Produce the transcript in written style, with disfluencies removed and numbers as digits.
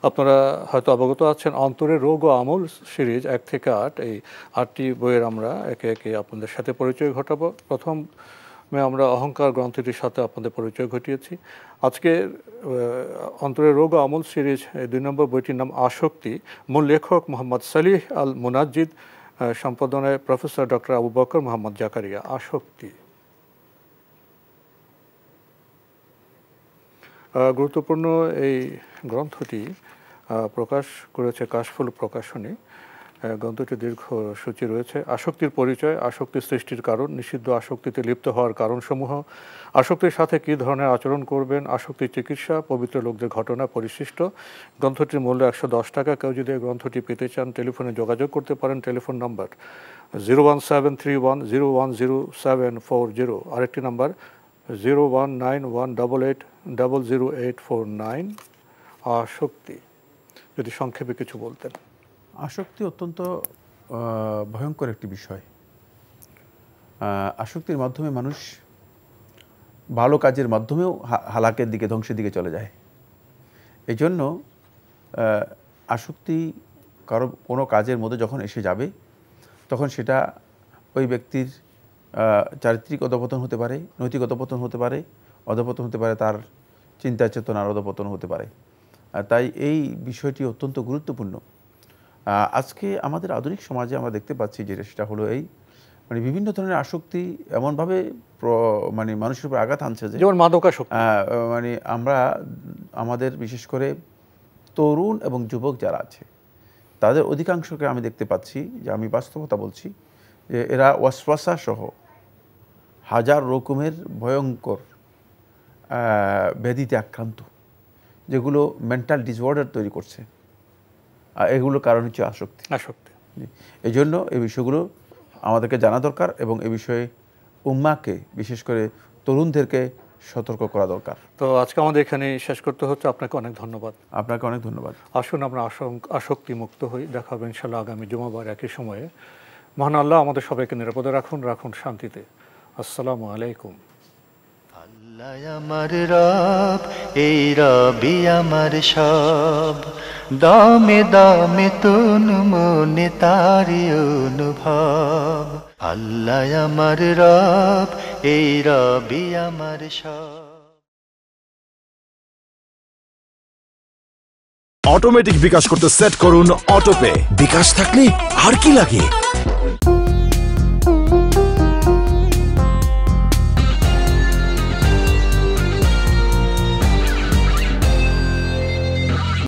আপনারা হয়তো অবগত আছেন অন্তরের রোগ ও আমল সিরিজ 1 থেকে 8, এই 8টি বইয়ের আমরা একে একে আপনাদের সাথে পরিচয় ঘটাবো। প্রথমে আমরা অহংকার গ্রন্থটির সাথে আপনাদের পরিচয় ঘটিয়েছি। আজকে অন্তরের রোগ ও আমল সিরিজ 2 নম্বর বইটির নাম আসক্তি। মূল লেখক মোহাম্মদ সালিহ আল মুনাজ্জিদ, সম্পাদনায় প্রফেসর ডক্টর আবু বকর মোহাম্মদ জাকারিয়া। আসক্তি গুরুত্বপূর্ণ এই গ্রন্থটি প্রকাশ করেছে কাশফুল প্রকাশনী। গ্রন্থটি দীর্ঘ সূচি রয়েছে। আসক্তির পরিচয়, আসক্তি সৃষ্টির কারণ, নিষিদ্ধ আসক্তিতে লিপ্ত হওয়ার কারণসমূহ, আসক্তির সাথে কী ধরনের আচরণ করবেন, আসক্তির চিকিৎসা, পবিত্র লোকদের ঘটনা পরিশিষ্ট। গ্রন্থটির মূল্য 110 টাকা। কেউ যদি এই গ্রন্থটি পেতে চান টেলিফোনে যোগাযোগ করতে পারেন। টেলিফোন নাম্বার 01731010740, আরেকটি নাম্বার 01918800849। আসক্তি যদি সংক্ষেপে কিছু বলতেন। আসক্তি অত্যন্ত ভয়ঙ্কর একটি বিষয়। আসক্তির মাধ্যমে মানুষ ভালো কাজের মাধ্যমেও হালাকের দিকে, ধ্বংসের দিকে চলে যায়। এই জন্য আসক্তি কোনো কাজের মধ্যে যখন এসে যাবে তখন সেটা ওই ব্যক্তির চারিত্রিক অধঃপতন হতে পারে, নৈতিক অধঃপতন হতে পারে, অধঃপতন হতে পারে, তার চিন্তা চেতনার অধঃপতন হতে পারে। তাই এই বিষয়টি অত্যন্ত গুরুত্বপূর্ণ। আজকে আমাদের আধুনিক সমাজে আমরা দেখতে পাচ্ছি যে সেটা হলো এই বিভিন্ন ধরনের আসক্তি এমনভাবে মানুষের উপর আঘাত আনছে যে, যেমন মাদকাসক্তি। আমরা আমাদের বিশেষ করে তরুণ এবং যুবক যারা আছে তাদের অধিকাংশকে আমি দেখতে পাচ্ছি, যে আমি বাস্তবতা বলছি, যে এরা ওয়াসওয়াসা সহ হাজার রকমের ভয়ঙ্কর ব্যাধিতে আক্রান্ত, যেগুলো মেন্টাল ডিসঅর্ডার তৈরি করছে। এগুলোর কারণ হচ্ছে আসক্তি। এই জন্য এই বিষয়গুলো আমাদেরকে জানা দরকার এবং এ বিষয়ে উম্মাকে, বিশেষ করে তরুণদেরকে সতর্ক করা দরকার। তো আজকে আমাদের এখানে শেষ করতে হচ্ছে। আপনাকে অনেক ধন্যবাদ। আপনাকে অনেক ধন্যবাদ। আসুন আমরা আসক্তি মুক্ত হই। দেখা হবে ইনশাআল্লাহ আগামী জুমাবার একই সময়ে। মহান আল্লাহ আমাদের সবাইকে নিরাপদে রাখুন শান্তিতে। আসসালামু আলাইকুম। আল্লাহ আমার রব, এই রবি আমার সব, দামে দামে তুন মনে তারি অনুভব। আল্লাহ আমার রব, এই রবি আমার সব। অটোমেটিক বিকাশ করতে সেট করুন অটোপে। বিকাশ থাকলে আর কি লাগে।